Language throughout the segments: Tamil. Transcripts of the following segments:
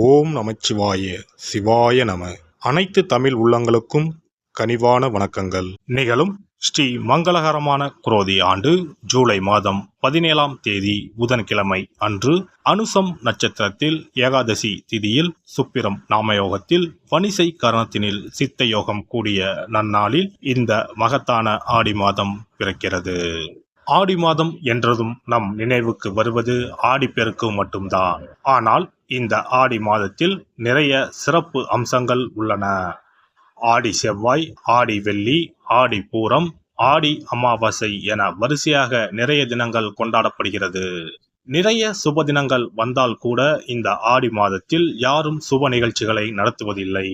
ஓம் நமச்சிவாய சிவாய நம. அனைத்து தமிழ் உள்ளங்களுக்கும் கனிவான வணக்கங்கள். நிகழும் ஸ்ரீ மங்களகரமான குரோதி ஆண்டு ஜூலை மாதம் 17ஆம் தேதி புதன்கிழமை அன்று அனுசம் நட்சத்திரத்தில் ஏகாதசி திதியில் சுப்பிரம் நாமயோகத்தில் பனிசை கரணத்தினில் சித்த யோகம் கூடிய நன்னாளில் இந்த மகத்தான ஆடி மாதம் பிறக்கிறது. ஆடி மாதம் என்றதும் நம் நினைவுக்கு வருவது ஆடிப்பெருக்கு மட்டும்தான். ஆனால் இந்த ஆடி மாதத்தில் நிறைய சிறப்பு அம்சங்கள் உள்ளன. ஆடி செவ்வாய், ஆடி வெள்ளி, ஆடி பூரம், ஆடி அமாவாசை என வரிசையாக நிறைய தினங்கள் கொண்டாடப்படுகிறது. நிறைய சுப தினங்கள் வந்தால் கூட இந்த ஆடி மாதத்தில் யாரும் சுப நிகழ்ச்சிகளை நடத்துவதில்லை.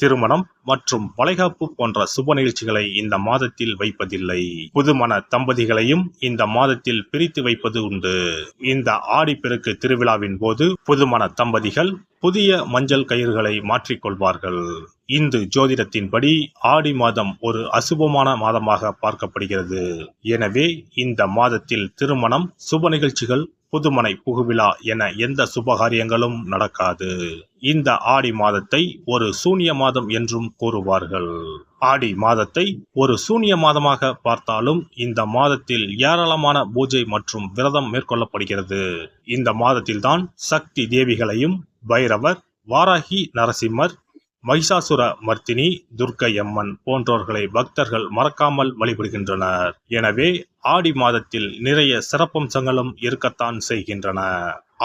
திருமணம் மற்றும் வளைகாப்பு போன்ற சுப நிகழ்ச்சிகளை இந்த மாதத்தில் வைப்பதில்லை. புதுமண தம்பதிகளையும் இந்த மாதத்தில் பிரித்து வைப்பது உண்டு. இந்த ஆடிப்பெருக்கு திருவிழாவின் போது புதுமண தம்பதிகள் புதிய மஞ்சள் கயிறுகளை மாற்றிக்கொள்வார்கள். இந்து ஜோதிடத்தின்படி ஆடி மாதம் ஒரு அசுபமான மாதமாக பார்க்கப்படுகிறது. எனவே இந்த மாதத்தில் திருமணம், சுப நிகழ்ச்சிகள், புதுமனை புகுவிழா என எந்த சுபகாரியங்களும் நடக்காது. இந்த ஆடி மாதத்தை ஒரு சூன்ய மாதம் என்றும் கூறுவார்கள். ஆடி மாதத்தை ஒரு சூன்ய மாதமாக பார்த்தாலும் இந்த மாதத்தில் ஏராளமான பூஜை மற்றும் விரதம் மேற்கொள்ளப்படுகிறது. இந்த மாதத்தில்தான் சக்தி தேவிகளையும் பைரவர், வாராகி நரசிம்மர், மகிஷாசுர மர்த்தினி, துர்க்கை அம்மன் போன்றோர்களை பக்தர்கள் மறக்காமல் வழிபடுகின்றனர். எனவே ஆடி மாதத்தில் நிறைய சிறப்பம்சங்களும் இருக்கத்தான் செய்கின்றன.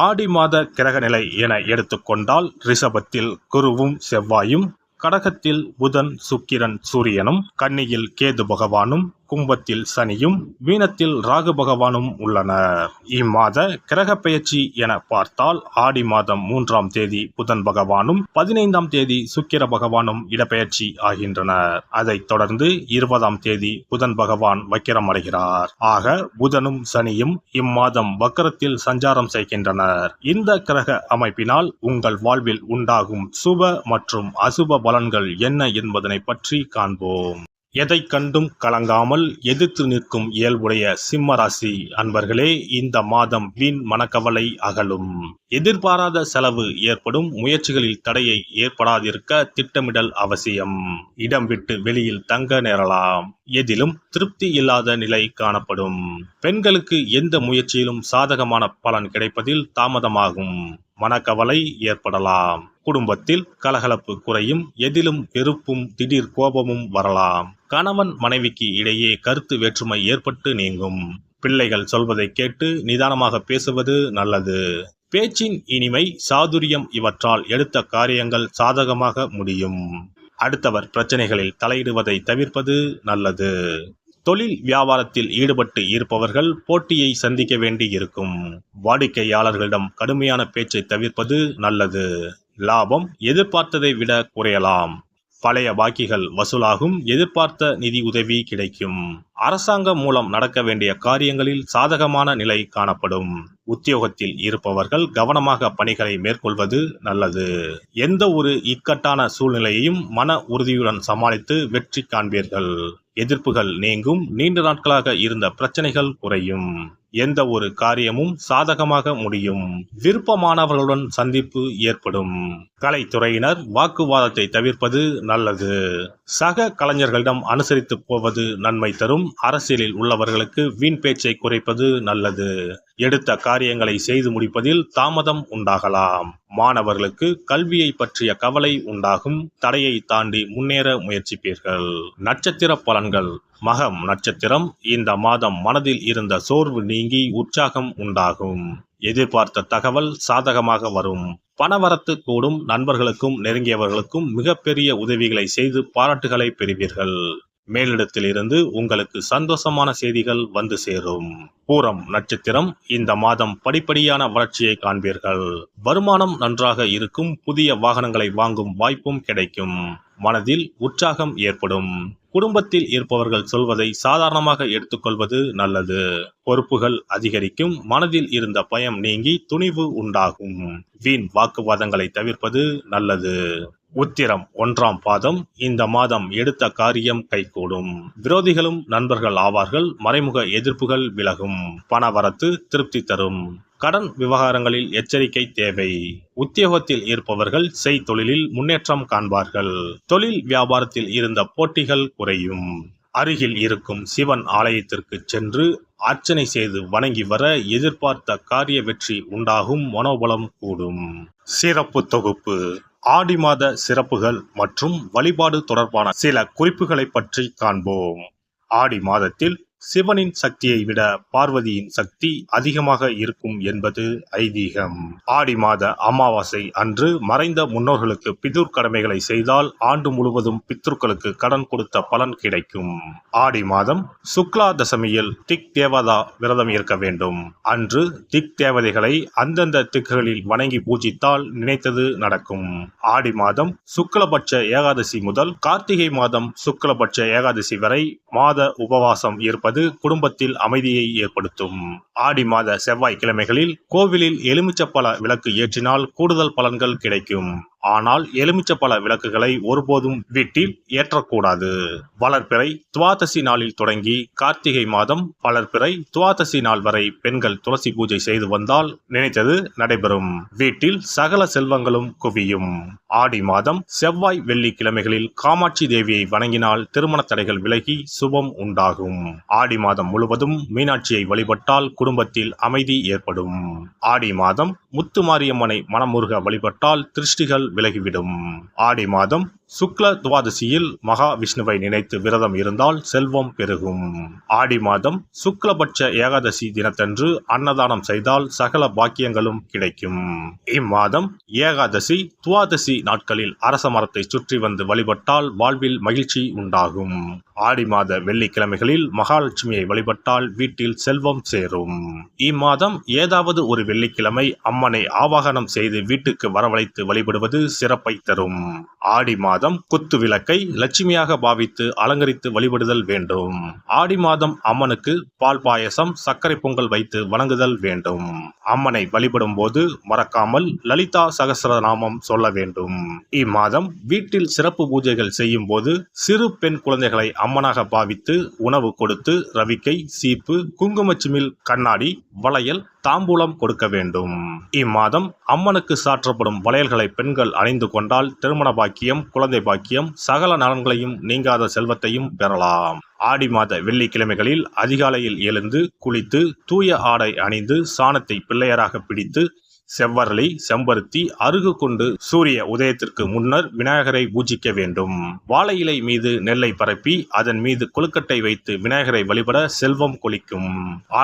ஆடி மாத கிரகநிலை என எடுத்துக்கொண்டால் ரிஷபத்தில் குருவும் செவ்வாயும், கடகத்தில் புதன், சுக்கிரன், சூரியனும், கன்னியில் கேது பகவானும், கும்பத்தில் சனியும், மீனத்தில் ராகு பகவானும் உள்ளனர். இம்மாத கிரக பெயர்ச்சி என பார்த்தால் ஆடி மாதம் 3ஆம் தேதி புதன் பகவானும் 15ஆம் தேதி சுக்கிர பகவானும் இடப்பெயர்ச்சி ஆகின்றனர். அதைத் தொடர்ந்து 20ஆம் தேதி புதன் பகவான் வக்கிரம் அடைகிறார். ஆக புதனும் சனியும் இம்மாதம் வக்கரத்தில் சஞ்சாரம் செய்கின்றனர். இந்த கிரக அமைப்பினால் உங்கள் வாழ்வில் உண்டாகும் சுப மற்றும் அசுப பலன்கள் என்ன என்பதனை பற்றி காண்போம். எதை கண்டும் கலங்காமல் எதிர்த்து நிற்கும் இயல்புடைய சிம்ம ராசி அன்பர்களே, இந்த மாதம் வீண் மனக்கவலை அகலும். எதிர்பாராத செலவு ஏற்படும். முயற்சிகளில் தடையை ஏற்படாதிருக்க திட்டமிடல் அவசியம். இடம் விட்டு வெளியில் தங்க நேரலாம். எதிலும் திருப்தி இல்லாத நிலை காணப்படும். பெண்களுக்கு எந்த முயற்சியிலும் சாதகமான பலன் கிடைப்பதில் தாமதமாகும். மனக்கவலை ஏற்படலாம். குடும்பத்தில் கலகலப்பு குறையும். எதிலும் வெறுப்பும் திடீர் கோபமும் வரலாம். கணவன் மனைவிக்கு இடையே கருத்து வேற்றுமை ஏற்பட்டு நீங்கும். பிள்ளைகள் சொல்வதை கேட்டு நிதானமாக பேசுவது நல்லது. பேச்சின் இனிமை, சாதுரியம் இவற்றால் எடுத்த காரியங்கள் சாதகமாக முடியும். அடுத்தவர் பிரச்சனைகளில் தலையிடுவதை தவிர்ப்பது நல்லது. தொழில் வியாபாரத்தில் ஈடுபட்டு இருப்பவர்கள் போட்டியை சந்திக்க வேண்டி இருக்கும். வாடிக்கையாளர்களிடம் கடுமையான பேச்சை தவிர்ப்பது நல்லது. லாபம் எதிர்பார்த்ததை விட குறையலாம். பழைய பாக்கிகள் வசூலாகும். எதிர்பார்த்த நிதி உதவி கிடைக்கும். அரசாங்கம் மூலம் நடக்க வேண்டிய காரியங்களில் சாதகமான நிலை காணப்படும். உத்தியோகத்தில் இருப்பவர்கள் கவனமாக பணிகளை மேற்கொள்வது நல்லது. எந்த ஒரு இக்கட்டான சூழ்நிலையையும் மன உறுதியுடன் சமாளித்து வெற்றி காண்பீர்கள். எதிர்ப்புகள் நீங்கும். நீண்ட நாட்களாக இருந்த பிரச்சனைகள் குறையும். எந்த ஒரு காரியமும் சாதகமாக முடியும். விருப்பமானவர்களுடன் சந்திப்பு ஏற்படும். கலைத்துறையினர் வாக்குவாதத்தை தவிர்ப்பது நல்லது. சக கலைஞர்களிடம் அனுசரித்து போவது நன்மை தரும். அரசியலில் உள்ளவர்களுக்கு வீண் பேச்சை குறைப்பது நல்லது. எடுத்த காரியங்களை செய்து முடிப்பதில் தாமதம் உண்டாகலாம். மாணவர்களுக்கு கல்வியை பற்றிய கவலை உண்டாகும். தடையை தாண்டி முன்னேற முயற்சிப்பீர்கள். நட்சத்திர பலன்கள். மகம் நட்சத்திரம். இந்த மாதம் மனதில் இருந்த சோர்வு நீங்கி உற்சாகம் உண்டாகும். எதிர்பார்த்த தகவல் சாதகமாக வரும். பணவரத்து கூடும். நண்பர்களுக்கும் நெருங்கியவர்களுக்கும் மிகப்பெரிய உதவிகளை செய்து பாராட்டுகளை பெறுவீர்கள். மேலிடத்தில் இருந்து உங்களுக்கு சந்தோஷமான செய்திகள் வந்து சேரும். பூரம் நட்சத்திரம். இந்த மாதம் படிப்படியான வளர்ச்சியை காண்பீர்கள். வருமானம் நன்றாக இருக்கும். புதிய வாகனங்களை வாங்கும் வாய்ப்பும் கிடைக்கும். மனதில் உற்சாகம் ஏற்படும். குடும்பத்தில் இருப்பவர்கள் சொல்வதை சாதாரணமாக எடுத்துக்கொள்வது நல்லது. பொறுப்புகள் அதிகரிக்கும். மனதில் இருந்த பயம் நீங்கி துணிவு உண்டாகும். வீண் வாக்குவாதங்களை தவிர்ப்பது நல்லது. உத்திரம் 1ஆம் பாதம். இந்த மாதம் எடுத்த காரியம் கைகூடும். விரோதிகளும் நண்பர்கள் ஆவார்கள். மறைமுக எதிர்ப்புகள் விலகும். பணவரத்து திருப்தி தரும். கடன் விவகாரங்களில் எச்சரிக்கை தேவை. உத்தியோகத்தில் இருப்பவர்கள் செய்தொழிலில் முன்னேற்றம் காண்பார்கள். தொழில் வியாபாரத்தில் இருந்த போட்டிகள் குறையும். அருகில் இருக்கும் சிவன் ஆலயத்திற்கு சென்று அர்ச்சனை செய்து வணங்கி வர எதிர்பார்த்த காரிய வெற்றி உண்டாகும். மனோபலம் கூடும். சிறப்பு தொகுப்பு. ஆடி மாத சிறப்புகள் மற்றும் வழிபாடு தொடர்பான சில குறிப்புகளை பற்றி காண்போம். ஆடி மாதத்தில் சிவனின் சக்தியை விட பார்வதியின் சக்தி அதிகமாக இருக்கும் என்பது ஐதீகம். ஆடி மாத அமாவாசை அன்று மறைந்த முன்னோர்களுக்கு பிதுர் கடமைகளை செய்தால் ஆண்டு முழுவதும் பித்ருக்களுக்கு கடன் கொடுத்த பலன் கிடைக்கும். ஆடி மாதம் சுக்லா தசமியில் திக் தேவதா விரதம் இருக்க வேண்டும். அன்று திக் தேவதைகளை அந்தந்த திக்குகளில் வணங்கி பூஜித்தால் நினைத்தது நடக்கும். ஆடி மாதம் சுக்லபட்ச ஏகாதசி முதல் கார்த்திகை மாதம் சுக்லபட்ச ஏகாதசி வரை மாத உபவாசம் இருப்பது குடும்பத்தில் அமைதியை ஏற்படுத்தும். ஆடி மாத செவ்வாய்க்கிழமைகளில் கோவிலில் எலுமிச்சப்பழ விளக்கு ஏற்றினால் கூடுதல் பலன்கள் கிடைக்கும். ஆனால் எலுமிச்சப்பழ விளக்குகளை ஒருபோதும் வீட்டில் ஏற்றக்கூடாது. வளர்பிறை துவாதசி நாளில் தொடங்கி கார்த்திகை மாதம் வளர்பிறை துவாதசி நாள் வரை பெண்கள் துளசி பூஜை செய்து வந்தால் நினைத்தது நடைபெறும். வீட்டில் சகல செல்வங்களும் குவியும். ஆடி மாதம் செவ்வாய் வெள்ளிக்கிழமைகளில் காமாட்சி தேவியை வணங்கினால் திருமண தடைகள் விலகி சுபம் உண்டாகும். ஆடி மாதம் முழுவதும் மீனாட்சியை வழிபட்டால் குடும்பத்தில் அமைதி ஏற்படும். ஆடி மாதம் முத்துமாரியம்மனை மனமுருக வழிபட்டால் திருஷ்டிகள் விலகிவிடும். ஆடி மாதம் சுக்ல துவாதசியில் மகா விஷ்ணுவை நினைத்து விரதம் இருந்தால் செல்வம் பெருகும். ஆடி மாதம் சுக்லபட்ச ஏகாதசி தினத்தன்று அன்னதானம் செய்தால் சகல பாக்கியங்களும் கிடைக்கும். இம்மாதம் ஏகாதசி துவாதசி நாட்களில் அரச மரத்தை சுற்றி வந்து வழிபட்டால் வாழ்வில் மகிழ்ச்சி உண்டாகும். ஆடி மாத வெள்ளிக்கிழமைகளில் மகாலட்சுமியை வழிபட்டால் வீட்டில் செல்வம் சேரும். இம்மாதம் ஏதாவது ஒரு வெள்ளிக்கிழமை அம்மனை ஆவாகனம் செய்து வீட்டுக்கு வரவழைத்து வழிபடுவது சிறப்பை தரும். ஆடி மாதம் குத்து விளக்கை லட்சுமியாக பாவித்து அலங்கரித்து வழிபடுதல் வேண்டும். ஆடி மாதம் அம்மனுக்கு பால் பாயசம் சர்க்கரை பொங்கல் வைத்து வணங்குதல் வேண்டும். அம்மனை வழிபடும் போது மறக்காமல் லலிதா சகஸ்ரநாமம் சொல்ல வேண்டும். இம்மாதம் வீட்டில் சிறப்பு பூஜைகள் செய்யும் போது சிறு பெண் குழந்தைகளை அம்மனாக பாவித்து உணவு கொடுத்து ரவிக்கை சீப்பு குங்குமச்சிமிழ் கண்ணாடி வளையல் தாம்பூலம் கொடுக்க வேண்டும். இம்மாதம் அம்மனுக்கு சாற்றப்படும் வளையல்களை பெண்கள் அணிந்து கொண்டால் திருமண பாக்கியம் குழந்தை பாக்கியம் சகல நலன்களையும் நீங்காத செல்வத்தையும் பெறலாம். ஆடி மாத வெள்ளிக்கிழமைகளில் அதிகாலையில் எழுந்து குளித்து தூய ஆடை அணிந்து சாணத்தை பிள்ளையராக பிடித்து செவ்வரளி செம்பருத்தி அருகு கொண்டு சூரிய உதயத்திற்கு முன்னர் விநாயகரை பூஜிக்க வேண்டும். வாழை இலை மீது நெல்லை பரப்பி அதன் மீது கொழுக்கட்டை வைத்து விநாயகரை வழிபட செல்வம் கொளிக்கும்.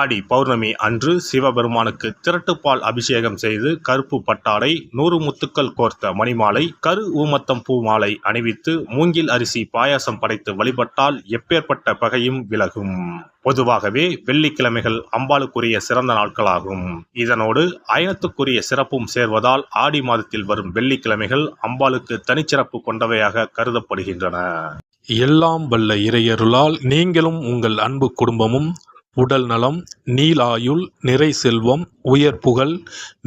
ஆடி பௌர்ணமி அன்று சிவபெருமானுக்கு திரட்டுப்பால் அபிஷேகம் செய்து கருப்பு பட்டாடை 100 முத்துக்கள் கோர்த்த மணிமாலை கரு ஊமத்தம் பூ மாலை அணிவித்து மூங்கில் அரிசி பாயாசம் படைத்து வழிபட்டால் எப்பேற்பட்ட பகையும் விலகும். பொதுவாகவே வெள்ளிக்கிழமைகள் அம்பாளுக்குரிய சிறந்த நாட்களாகும். இதனோடு அயனத்துக்குரிய சிறப்பும் சேர்வதால் ஆடி மாதத்தில் வரும் வெள்ளிக்கிழமைகள் அம்பாளுக்கு தனிச்சிறப்பு கொண்டவையாக கருதப்படுகின்றன. எல்லாம் வல்ல இறையருளால் நீங்களும் உங்கள் அன்பு குடும்பமும் உடல் நலம் நீலாயுள் நிறை செல்வம் உயர் புகழ்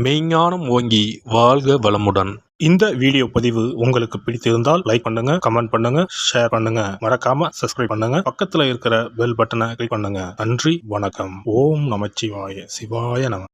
மெய்ஞானம் ஓங்கி வாழ்க வளமுடன். இந்த வீடியோ பதிவு உங்களுக்கு பிடித்திருந்தால் லைக் பண்ணுங்க, கமெண்ட் பண்ணுங்க, ஷேர் பண்ணுங்க, மறக்காம சப்ஸ்கிரைப் பண்ணுங்க, பக்கத்துல இருக்கிற பெல் பட்டனை கிளிக் பண்ணுங்க. நன்றி, வணக்கம். ஓம் நமச்சிவாய. சிவாய நம.